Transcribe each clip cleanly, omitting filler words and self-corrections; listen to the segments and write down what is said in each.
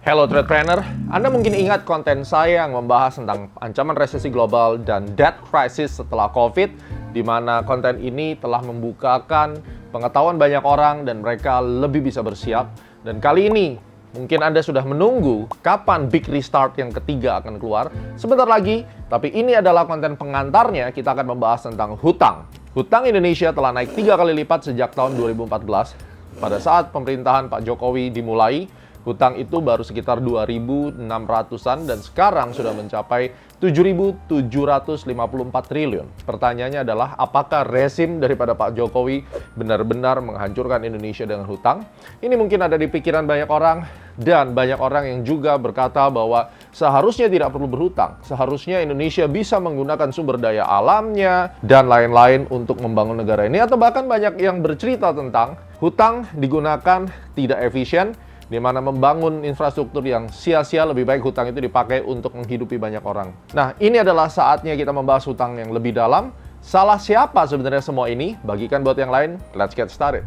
Hello Tradepreneur, Anda mungkin ingat konten saya yang membahas tentang ancaman resesi global dan debt crisis setelah COVID, di mana konten ini telah membukakan pengetahuan banyak orang dan mereka lebih bisa bersiap. Dan kali ini, mungkin Anda sudah menunggu kapan big restart yang ketiga akan keluar. Sebentar lagi, tapi ini adalah konten pengantarnya, kita akan membahas tentang hutang. Hutang Indonesia telah naik 3 kali lipat sejak tahun 2014. Pada saat pemerintahan Pak Jokowi dimulai, hutang itu baru sekitar 2.600-an dan sekarang sudah mencapai 7.754 triliun. Pertanyaannya adalah, apakah rezim daripada Pak Jokowi benar-benar menghancurkan Indonesia dengan hutang? Ini mungkin ada di pikiran banyak orang, dan banyak orang yang juga berkata bahwa seharusnya tidak perlu berhutang. Seharusnya Indonesia bisa menggunakan sumber daya alamnya dan lain-lain untuk membangun negara ini. Atau bahkan banyak yang bercerita tentang hutang digunakan tidak efisien, di mana membangun infrastruktur yang sia-sia, lebih baik hutang itu dipakai untuk menghidupi banyak orang. Nah, ini adalah saatnya kita membahas hutang yang lebih dalam. Salah siapa sebenarnya semua ini? Bagikan buat yang lain, let's get started.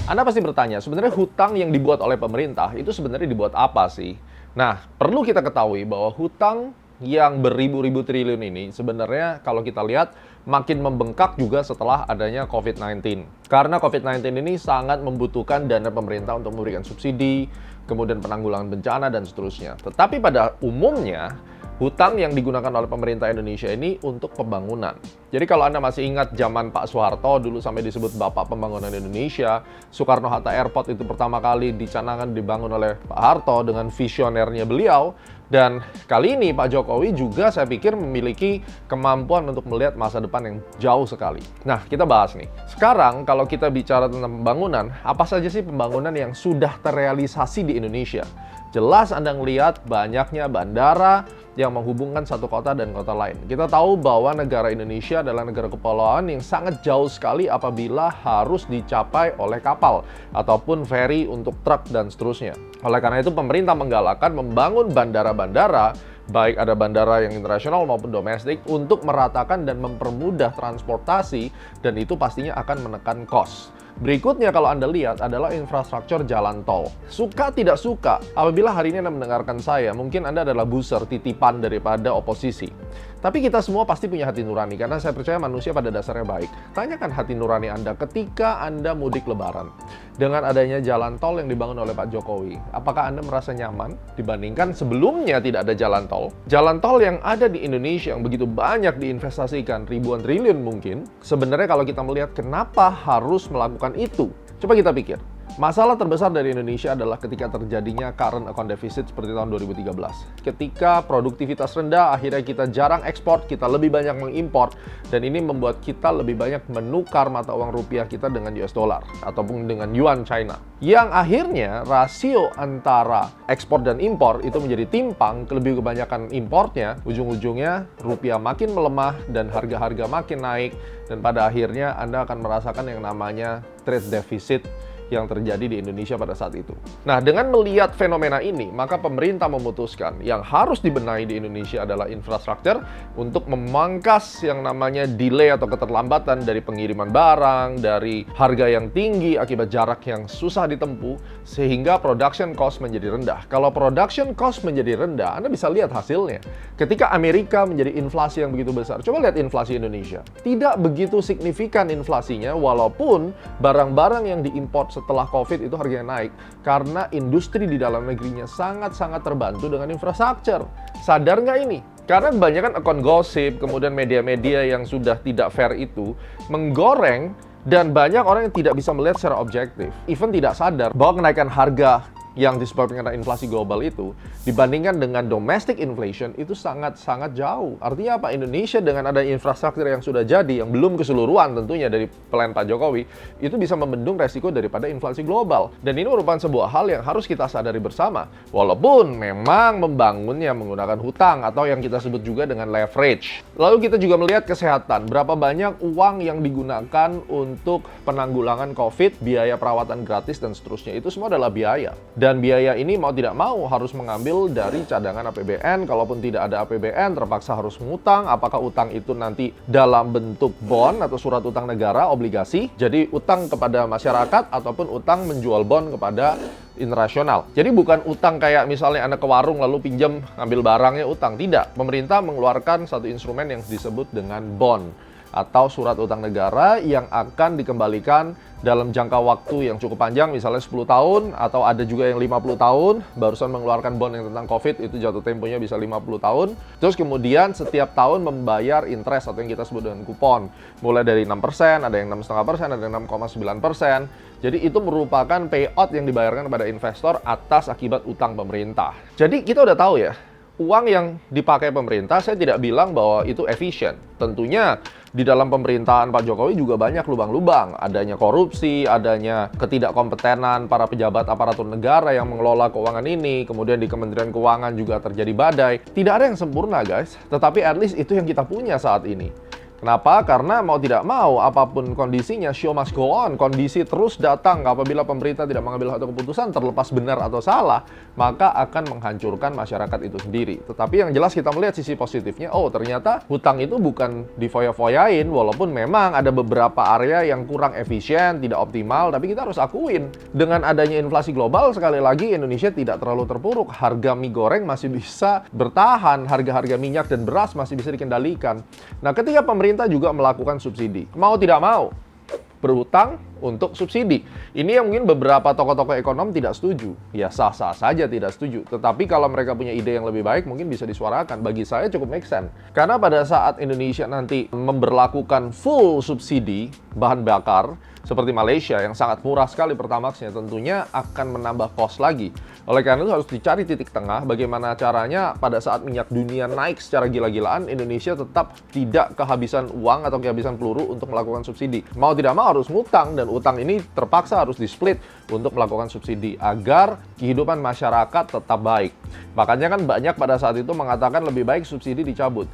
Anda pasti bertanya, sebenarnya hutang yang dibuat oleh pemerintah itu sebenarnya dibuat apa sih? Nah, perlu kita ketahui bahwa hutang yang beribu-ribu triliun ini sebenarnya kalau kita lihat makin membengkak juga setelah adanya COVID-19. Karena COVID-19 ini sangat membutuhkan dana pemerintah untuk memberikan subsidi, kemudian penanggulangan bencana, dan seterusnya. Tetapi pada umumnya, hutang yang digunakan oleh pemerintah Indonesia ini untuk pembangunan. Jadi kalau Anda masih ingat zaman Pak Soeharto, dulu sampai disebut Bapak Pembangunan Indonesia, Soekarno-Hatta Airport itu pertama kali dicanangkan dibangun oleh Pak Harto dengan visionernya beliau. Dan kali ini Pak Jokowi juga saya pikir memiliki kemampuan untuk melihat masa depan yang jauh sekali. Nah, kita bahas nih. Sekarang kalau kita bicara tentang pembangunan, apa saja sih pembangunan yang sudah terrealisasi di Indonesia? Jelas Anda melihat banyaknya bandara yang menghubungkan satu kota dan kota lain. Kita tahu bahwa negara Indonesia adalah negara kepulauan yang sangat jauh sekali apabila harus dicapai oleh kapal ataupun ferry untuk truk dan seterusnya. Oleh karena itu pemerintah menggalakkan membangun bandara-bandara, baik ada bandara yang internasional maupun domestik, untuk meratakan dan mempermudah transportasi, dan itu pastinya akan menekan cost. Berikutnya kalau Anda lihat adalah infrastruktur jalan tol. Suka tidak suka, apabila hari ini Anda mendengarkan saya, mungkin Anda adalah booster, titipan daripada oposisi. Tapi kita semua pasti punya hati nurani, karena saya percaya manusia pada dasarnya baik. Tanyakan hati nurani Anda ketika Anda mudik lebaran. Dengan adanya jalan tol yang dibangun oleh Pak Jokowi, apakah Anda merasa nyaman dibandingkan sebelumnya tidak ada jalan tol? Jalan tol yang ada di Indonesia yang begitu banyak diinvestasikan, ribuan triliun mungkin, sebenarnya kalau kita melihat kenapa harus melakukan itu? Coba kita pikir. Masalah terbesar dari Indonesia adalah ketika terjadinya current account deficit seperti tahun 2013. Ketika produktivitas rendah, akhirnya kita jarang ekspor, kita lebih banyak mengimpor, dan ini membuat kita lebih banyak menukar mata uang rupiah kita dengan US dollar ataupun dengan yuan China. Yang akhirnya rasio antara ekspor dan impor itu menjadi timpang, lebih kebanyakan importnya, ujung-ujungnya rupiah makin melemah dan harga-harga makin naik, dan pada akhirnya Anda akan merasakan yang namanya trade deficit yang terjadi di Indonesia pada saat itu. Nah, dengan melihat fenomena ini, maka pemerintah memutuskan yang harus dibenahi di Indonesia adalah infrastruktur untuk memangkas yang namanya delay atau keterlambatan dari pengiriman barang, dari harga yang tinggi akibat jarak yang susah ditempuh, sehingga production cost menjadi rendah. Kalau production cost menjadi rendah, Anda bisa lihat hasilnya. Ketika Amerika menjadi inflasi yang begitu besar, coba lihat inflasi Indonesia. Tidak begitu signifikan inflasinya, walaupun barang-barang yang diimpor setelah COVID itu harganya naik karena industri di dalam negerinya sangat-sangat terbantu dengan infrastruktur. Sadar nggak ini? Karena kebanyakan akun gosip, kemudian media-media yang sudah tidak fair itu menggoreng, dan banyak orang yang tidak bisa melihat secara objektif, even tidak sadar bahwa kenaikan harga yang disebabkan karena inflasi global itu dibandingkan dengan domestic inflation itu sangat-sangat jauh. Artinya apa? Indonesia dengan ada infrastruktur yang sudah jadi, yang belum keseluruhan tentunya dari plan Pak Jokowi, itu bisa membendung resiko daripada inflasi global. Dan ini merupakan sebuah hal yang harus kita sadari bersama. Walaupun memang membangunnya menggunakan hutang atau yang kita sebut juga dengan leverage. Lalu kita juga melihat kesehatan. Berapa banyak uang yang digunakan untuk penanggulangan COVID, biaya perawatan gratis dan seterusnya. Itu semua adalah biaya. Dan biaya ini mau tidak mau harus mengambil dari cadangan APBN. Kalaupun tidak ada APBN, terpaksa harus mengutang. Apakah utang itu nanti dalam bentuk bond atau surat utang negara, obligasi. Jadi utang kepada masyarakat ataupun utang menjual bond kepada internasional. Jadi bukan utang kayak misalnya Anda ke warung lalu pinjam ambil barangnya utang. Tidak. Pemerintah mengeluarkan satu instrumen yang disebut dengan bond atau surat utang negara yang akan dikembalikan dalam jangka waktu yang cukup panjang, misalnya 10 tahun, atau ada juga yang 50 tahun, barusan mengeluarkan bond yang tentang COVID, itu jatuh temponya bisa 50 tahun. Terus kemudian setiap tahun membayar interest atau yang kita sebut dengan kupon. Mulai dari 6%, ada yang 6,5%, ada yang 6,9%. Jadi itu merupakan payout yang dibayarkan kepada investor atas akibat utang pemerintah. Jadi kita udah tahu ya, uang yang dipakai pemerintah, saya tidak bilang bahwa itu efisien. Tentunya di dalam pemerintahan Pak Jokowi juga banyak lubang-lubang. Adanya korupsi, adanya ketidakkompetenan para pejabat aparatur negara yang mengelola keuangan ini. Kemudian di Kementerian Keuangan juga terjadi badai. Tidak ada yang sempurna guys, tetapi at least itu yang kita punya saat ini. Kenapa? Karena mau tidak mau, apapun kondisinya, show must go on. Kondisi terus datang. Apabila pemerintah tidak mengambil satu keputusan, terlepas benar atau salah, maka akan menghancurkan masyarakat itu sendiri. Tetapi yang jelas kita melihat sisi positifnya, oh ternyata hutang itu bukan difoya-foyain, walaupun memang ada beberapa area yang kurang efisien, tidak optimal, tapi kita harus akuin. Dengan adanya inflasi global, sekali lagi Indonesia tidak terlalu terpuruk. Harga mie goreng masih bisa bertahan, harga-harga minyak dan beras masih bisa dikendalikan. Nah, ketika pemerintah juga melakukan subsidi. Mau tidak mau, berhutang untuk subsidi. Ini yang mungkin beberapa tokoh-tokoh ekonom tidak setuju. Ya sah-sah saja tidak setuju. Tetapi kalau mereka punya ide yang lebih baik, mungkin bisa disuarakan. Bagi saya cukup make sense. Karena pada saat Indonesia nanti memberlakukan full subsidi bahan bakar, seperti Malaysia yang sangat murah sekali Pertamaxnya, tentunya akan menambah cost lagi. Oleh karena itu harus dicari titik tengah bagaimana caranya pada saat minyak dunia naik secara gila-gilaan, Indonesia tetap tidak kehabisan uang atau kehabisan peluru untuk melakukan subsidi. Mau tidak mau harus ngutang, dan utang ini terpaksa harus di-split untuk melakukan subsidi agar kehidupan masyarakat tetap baik. Makanya kan banyak pada saat itu mengatakan lebih baik subsidi dicabut.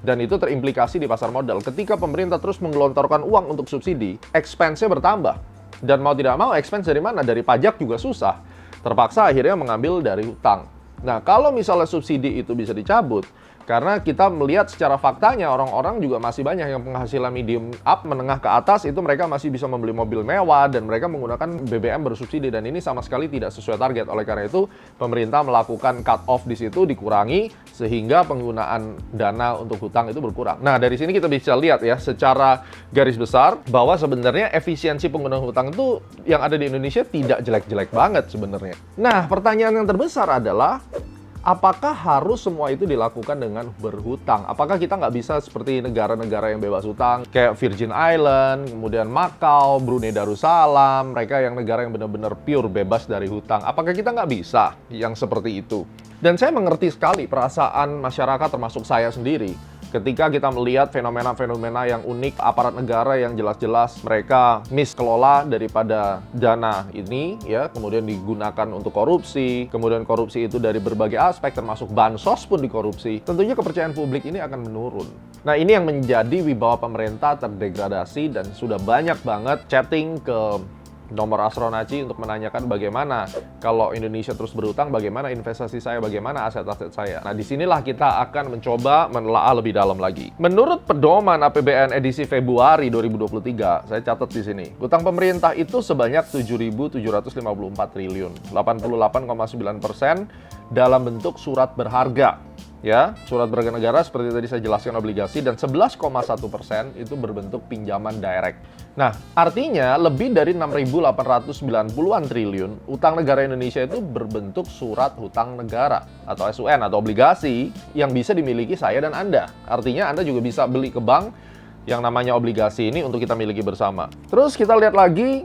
Dan itu terimplikasi di pasar modal. Ketika pemerintah terus menggelontorkan uang untuk subsidi, expense-nya bertambah. Dan mau tidak mau, expense dari mana? Dari pajak juga susah. Terpaksa akhirnya mengambil dari hutang. Nah, kalau misalnya subsidi itu bisa dicabut, karena kita melihat secara faktanya orang-orang juga masih banyak yang penghasilan medium up, menengah ke atas, itu mereka masih bisa membeli mobil mewah dan mereka menggunakan BBM bersubsidi, dan ini sama sekali tidak sesuai target. Oleh karena itu, pemerintah melakukan cut off di situ, dikurangi sehingga penggunaan dana untuk hutang itu berkurang. Nah, dari sini kita bisa lihat ya secara garis besar bahwa sebenarnya efisiensi penggunaan hutang itu yang ada di Indonesia tidak jelek-jelek banget sebenarnya. Nah, pertanyaan yang terbesar adalah, apakah harus semua itu dilakukan dengan berhutang? Apakah kita nggak bisa seperti negara-negara yang bebas hutang, kayak Virgin Island, kemudian Macau, Brunei Darussalam, mereka yang negara yang benar-benar pure bebas dari hutang? Apakah kita nggak bisa yang seperti itu? Dan saya mengerti sekali perasaan masyarakat, termasuk saya sendiri, ketika kita melihat fenomena-fenomena yang unik, aparat negara yang jelas-jelas mereka miskelola daripada dana ini, ya, kemudian digunakan untuk korupsi, kemudian korupsi itu dari berbagai aspek, termasuk bansos pun dikorupsi, tentunya kepercayaan publik ini akan menurun. Nah, ini yang menjadi wibawa pemerintah terdegradasi, dan sudah banyak banget chatting ke nomor Astronaci untuk menanyakan bagaimana kalau Indonesia terus berhutang, bagaimana investasi saya, bagaimana aset-aset saya. Nah, disinilah kita akan mencoba menelaah lebih dalam lagi. Menurut pedoman APBN edisi Februari 2023, saya catat di sini, hutang pemerintah itu sebanyak 7.754 triliun, 88,9% dalam bentuk surat berharga. Ya, surat berharga negara seperti tadi saya jelaskan obligasi, dan 11,1% itu berbentuk pinjaman direct. Nah, artinya lebih dari 6.890-an triliun utang negara Indonesia itu berbentuk surat hutang negara atau SUN atau obligasi yang bisa dimiliki saya dan Anda. Artinya Anda juga bisa beli ke bank yang namanya obligasi ini untuk kita miliki bersama. Terus kita lihat lagi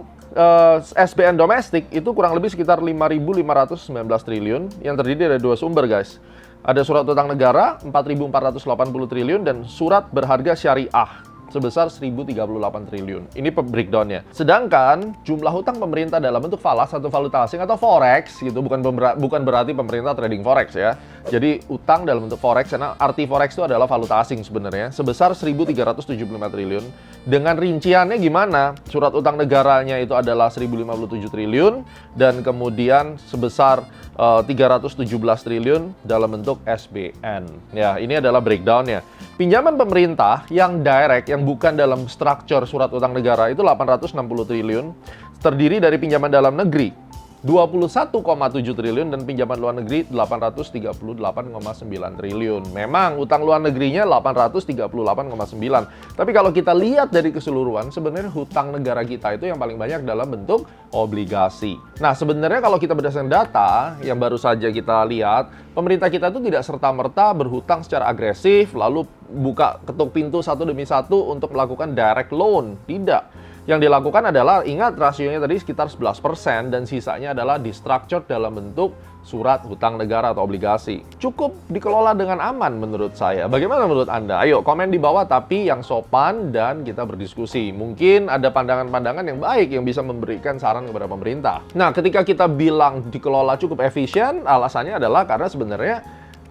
SBN domestik itu kurang lebih sekitar 5.519 triliun yang terdiri dari dua sumber, guys. Ada surat utang negara 4.480 triliun dan surat berharga syariah sebesar 1.038 triliun. Ini breakdown-nya. Sedangkan jumlah hutang pemerintah dalam bentuk falas atau valuta asing atau forex gitu, bukan berarti pemerintah trading forex ya. Jadi utang dalam bentuk forex, karena arti forex itu adalah valuta asing sebenarnya, sebesar 1.375 triliun. Dengan rinciannya gimana? Surat utang negaranya itu adalah 1.057 triliun dan kemudian sebesar 317 triliun dalam bentuk SBN. Ya, ini adalah breakdown-nya. Pinjaman pemerintah yang direct, yang bukan dalam structure surat utang negara itu 860 triliun, terdiri dari pinjaman dalam negeri 21,7 triliun dan pinjaman luar negeri 838,9 triliun. Memang utang luar negerinya 838,9. Tapi kalau kita lihat dari keseluruhan, sebenarnya hutang negara kita itu yang paling banyak dalam bentuk obligasi. Nah, sebenarnya kalau kita berdasarkan data yang baru saja kita lihat, pemerintah kita itu tidak serta-merta berhutang secara agresif lalu buka ketuk pintu satu demi satu untuk melakukan direct loan. Tidak. Yang dilakukan adalah, ingat rasionya tadi sekitar 11% dan sisanya adalah di-structured dalam bentuk surat hutang negara atau obligasi. Cukup dikelola dengan aman menurut saya. Bagaimana menurut Anda? Ayo komen di bawah tapi yang sopan dan kita berdiskusi. Mungkin ada pandangan-pandangan yang baik yang bisa memberikan saran kepada pemerintah. Nah, ketika kita bilang dikelola cukup efisien, alasannya adalah karena sebenarnya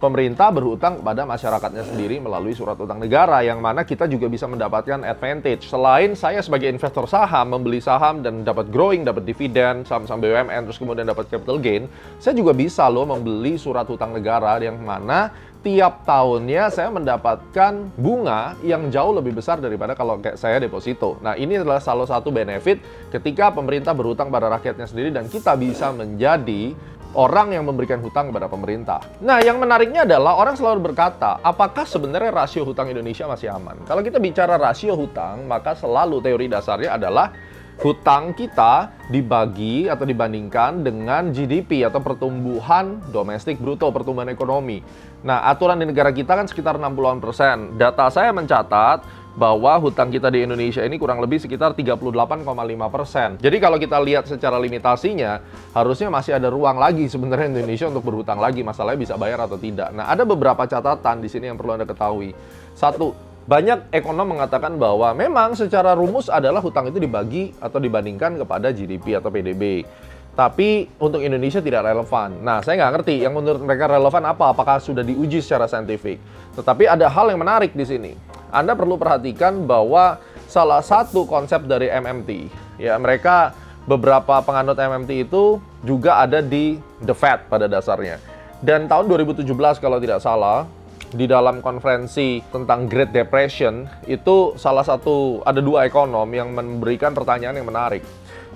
pemerintah berhutang kepada masyarakatnya sendiri melalui surat utang negara, yang mana kita juga bisa mendapatkan advantage. Selain saya sebagai investor saham, membeli saham dan dapat growing, dapat dividen, saham-saham BUMN, terus kemudian dapat capital gain, saya juga bisa loh membeli surat utang negara yang mana tiap tahunnya saya mendapatkan bunga yang jauh lebih besar daripada kalau kayak saya deposito. Nah, ini adalah salah satu benefit ketika pemerintah berhutang pada rakyatnya sendiri dan kita bisa menjadi orang yang memberikan hutang kepada pemerintah. Nah, yang menariknya adalah orang selalu berkata, apakah sebenarnya rasio hutang Indonesia masih aman? Kalau kita bicara rasio hutang, maka selalu teori dasarnya adalah hutang kita dibagi atau dibandingkan dengan GDP atau pertumbuhan domestik bruto, pertumbuhan ekonomi. Nah, aturan di negara kita kan sekitar 60-an%. Data saya mencatat bahwa hutang kita di Indonesia ini kurang lebih sekitar 38,5%. Jadi kalau kita lihat secara limitasinya, harusnya masih ada ruang lagi sebenarnya Indonesia untuk berhutang lagi. Masalahnya bisa bayar atau tidak. Nah, ada beberapa catatan di sini yang perlu Anda ketahui. Satu, banyak ekonom mengatakan bahwa memang secara rumus adalah hutang itu dibagi atau dibandingkan kepada GDP atau PDB. Tapi untuk Indonesia tidak relevan. Nah, saya nggak ngerti yang menurut mereka relevan apa, apakah sudah diuji secara saintifik. Tetapi ada hal yang menarik di sini. Anda perlu perhatikan bahwa salah satu konsep dari MMT, ya mereka beberapa penganut MMT itu juga ada di The Fed pada dasarnya. Dan tahun 2017 kalau tidak salah, di dalam konferensi tentang Great Depression, itu salah satu, ada dua ekonom yang memberikan pertanyaan yang menarik.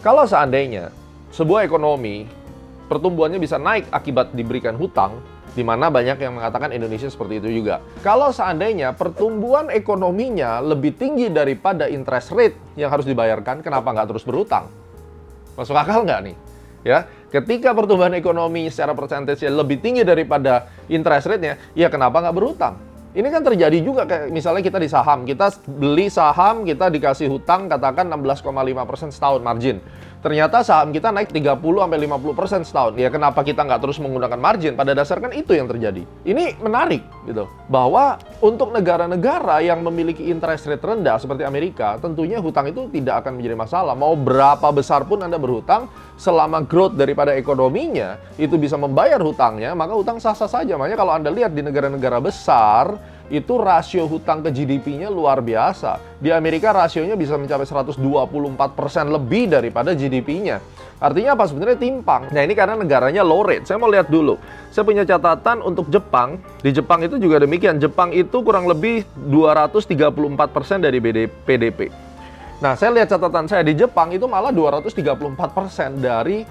Kalau seandainya sebuah ekonomi pertumbuhannya bisa naik akibat diberikan hutang, di mana banyak yang mengatakan Indonesia seperti itu juga. Kalau seandainya pertumbuhan ekonominya lebih tinggi daripada interest rate yang harus dibayarkan, kenapa nggak terus berhutang? Masuk akal nggak nih? Ya, ketika pertumbuhan ekonomi secara persentase lebih tinggi daripada interest rate-nya, ya kenapa nggak berhutang? Ini kan terjadi juga kayak misalnya kita di saham, kita beli saham, kita dikasih hutang katakan 16,5% setahun margin. Ternyata saham kita naik 30-50% setahun. Ya kenapa kita nggak terus menggunakan margin? Pada dasarnya kan itu yang terjadi. Ini menarik gitu. Bahwa untuk negara-negara yang memiliki interest rate rendah seperti Amerika, tentunya hutang itu tidak akan menjadi masalah. Mau berapa besar pun Anda berhutang, selama growth daripada ekonominya itu bisa membayar hutangnya, maka hutang sah-sah saja. Makanya kalau Anda lihat di negara-negara besar, itu rasio hutang ke GDP-nya luar biasa. Di Amerika rasionya bisa mencapai 124% lebih daripada GDP-nya. Artinya apa? Sebenarnya timpang. Nah, ini karena negaranya low rate. Saya mau lihat dulu. Saya punya catatan untuk Jepang. Di Jepang itu juga demikian. Jepang itu kurang lebih 234% dari PDP. Nah, saya lihat catatan saya di Jepang itu malah 234% dari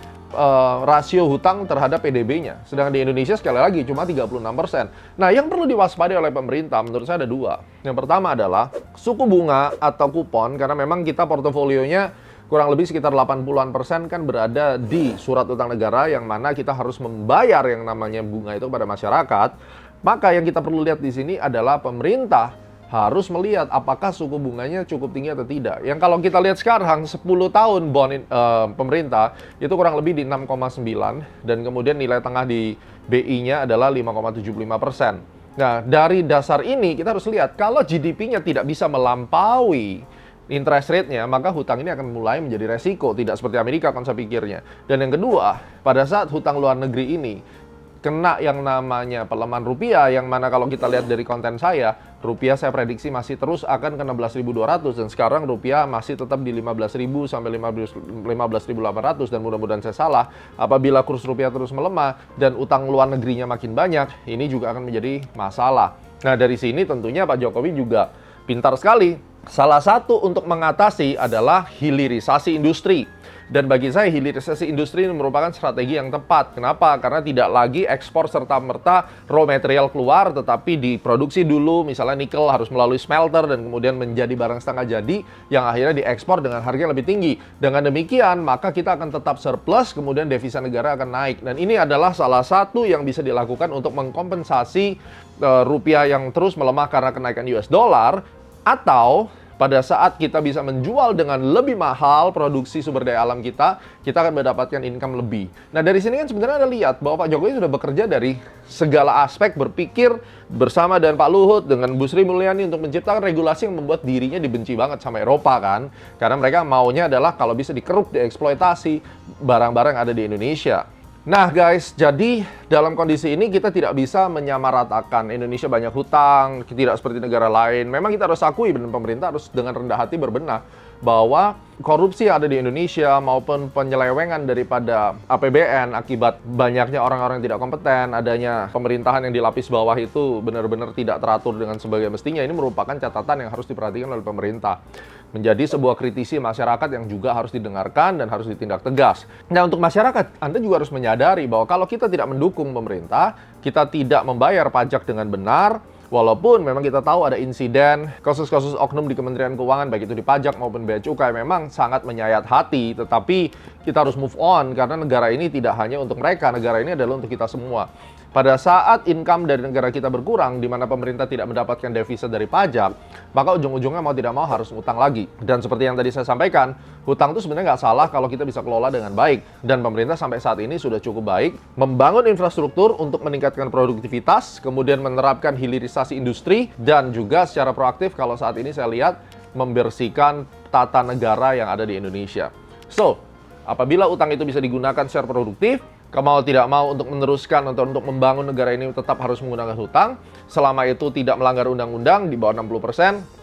rasio hutang terhadap PDB-nya. Sedangkan di Indonesia sekali lagi cuma 36%. Nah, yang perlu diwaspadai oleh pemerintah menurut saya ada dua. Yang pertama adalah suku bunga atau kupon, karena memang kita portofolionya kurang lebih sekitar 80-an% kan berada di surat utang negara yang mana kita harus membayar yang namanya bunga itu kepada masyarakat. Maka yang kita perlu lihat di sini adalah pemerintah harus melihat apakah suku bunganya cukup tinggi atau tidak. Yang kalau kita lihat sekarang 10 tahun bond pemerintah itu kurang lebih di 6,9 dan kemudian nilai tengah di BI-nya adalah 5,75%. Nah, dari dasar ini kita harus lihat kalau GDP-nya tidak bisa melampaui interest rate-nya, maka hutang ini akan mulai menjadi resiko, tidak seperti Amerika konsep pikirnya. Dan yang kedua, pada saat hutang luar negeri ini kena yang namanya pelemahan rupiah, yang mana kalau kita lihat dari konten saya, rupiah saya prediksi masih terus akan ke 16.200 dan sekarang rupiah masih tetap di 15.000 sampai 15.800 dan mudah-mudahan saya salah. Apabila kurs rupiah terus melemah dan utang luar negerinya makin banyak, ini juga akan menjadi masalah. Nah, dari sini tentunya Pak Jokowi juga pintar sekali. Salah satu untuk mengatasi adalah hilirisasi industri. Dan bagi saya hilirisasi industri ini merupakan strategi yang tepat. Kenapa? Karena tidak lagi ekspor serta-merta raw material keluar, tetapi diproduksi dulu. Misalnya nikel harus melalui smelter dan kemudian menjadi barang setengah jadi yang akhirnya diekspor dengan harga yang lebih tinggi. Dengan demikian, maka kita akan tetap surplus, kemudian devisa negara akan naik. Dan ini adalah salah satu yang bisa dilakukan untuk mengkompensasi rupiah yang terus melemah karena kenaikan US dollar, atau pada saat kita bisa menjual dengan lebih mahal produksi sumber daya alam kita akan mendapatkan income lebih. Nah, dari sini kan sebenarnya Anda lihat bahwa Pak Jokowi sudah bekerja dari segala aspek, berpikir bersama dengan Pak Luhut, dengan Bu Sri Mulyani untuk menciptakan regulasi yang membuat dirinya dibenci banget sama Eropa kan. Karena mereka maunya adalah kalau bisa dikeruk, dieksploitasi barang-barang yang ada di Indonesia. Nah guys, jadi dalam kondisi ini kita tidak bisa menyamaratakan Indonesia banyak hutang, tidak seperti negara lain. Memang kita harus akui dan pemerintah harus dengan rendah hati berbenah bahwa korupsi yang ada di Indonesia maupun penyelewengan daripada APBN akibat banyaknya orang-orang yang tidak kompeten, adanya pemerintahan yang di lapis bawah itu benar-benar tidak teratur dengan sebagai mestinya. Ini merupakan catatan yang harus diperhatikan oleh pemerintah. Menjadi sebuah kritisi masyarakat yang juga harus didengarkan dan harus ditindak tegas. Nah, untuk masyarakat, Anda juga harus menyadari bahwa kalau kita tidak mendukung pemerintah, kita tidak membayar pajak dengan benar, walaupun memang kita tahu ada insiden, kasus-kasus oknum di Kementerian Keuangan, baik itu di pajak maupun bea cukai, memang sangat menyayat hati. Tetapi kita harus move on, karena negara ini tidak hanya untuk mereka, negara ini adalah untuk kita semua. Pada saat income dari negara kita berkurang, di mana pemerintah tidak mendapatkan devisa dari pajak, maka ujung-ujungnya mau tidak mau harus utang lagi. Dan seperti yang tadi saya sampaikan, hutang itu sebenarnya nggak salah kalau kita bisa kelola dengan baik. Dan pemerintah sampai saat ini sudah cukup baik membangun infrastruktur untuk meningkatkan produktivitas, kemudian menerapkan hilirisasi industri, dan juga secara proaktif kalau saat ini saya lihat membersihkan tata negara yang ada di Indonesia. So, apabila utang itu bisa digunakan secara produktif, mau tidak mau untuk meneruskan atau untuk membangun negara ini tetap harus menggunakan hutang, selama itu tidak melanggar undang-undang di bawah 60%.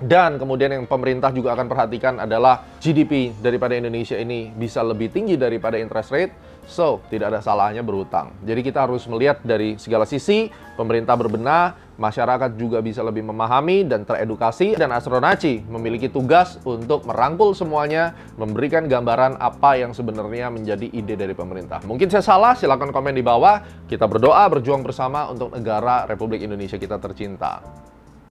Dan kemudian yang pemerintah juga akan perhatikan adalah GDP daripada Indonesia ini bisa lebih tinggi daripada interest rate. So, tidak ada salahnya berhutang. Jadi kita harus melihat dari segala sisi, pemerintah berbenah, masyarakat juga bisa lebih memahami dan teredukasi, dan Astronaci memiliki tugas untuk merangkul semuanya, memberikan gambaran apa yang sebenarnya menjadi ide dari pemerintah. Mungkin saya salah, silakan komen di bawah. Kita berdoa, berjuang bersama untuk negara Republik Indonesia kita tercinta.